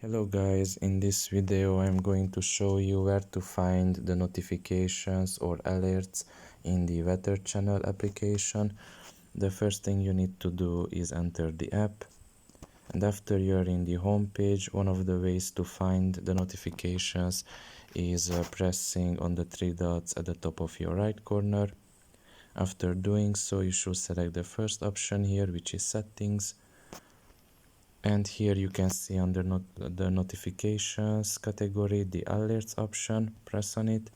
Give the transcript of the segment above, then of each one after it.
Hello guys, in this video I'm going to show you where to find the notifications or alerts in the WeatherChannel application. The first thing you need to do is enter the app, and after you're in the home page, one of the ways to find the notifications is pressing on the three dots at the top of your right corner. After doing so, you should select the first option here, which is settings. And here you can see under the notifications category the alerts option. Press on it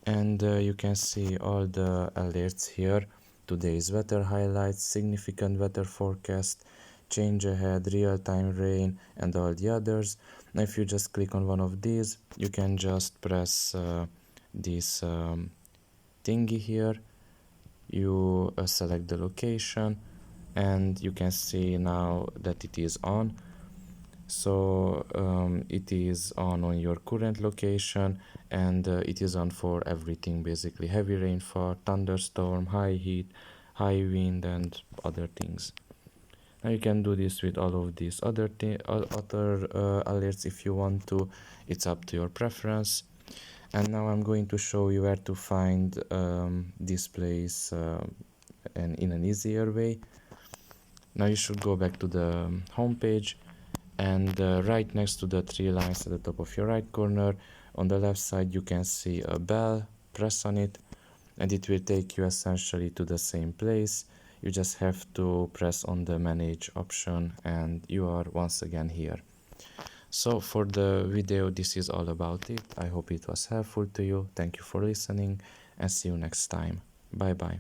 and you can see all the alerts here: today's weather highlights, significant weather forecast, change ahead, real-time rain, and all the others. Now if you just click on one of these, you can just press this thingy here. You select the location and you can see now that it is on. So it is on your current location, and it is on for everything basically: heavy rainfall, thunderstorm, high heat, high wind, and other things. Now you can do this with all of these other alerts if you want to. It's up to your preference. And now I'm going to show you where to find displays and in an easier way. Now you should go back to the home page, and right next to the three lines at the top of your right corner, on the left side, you can see a bell. Press on it and it will take you essentially to the same place. You just have to press on the manage option and you are once again here. So for the video, this is all about it. I hope it was helpful to you. Thank you for listening and see you next time. Bye bye.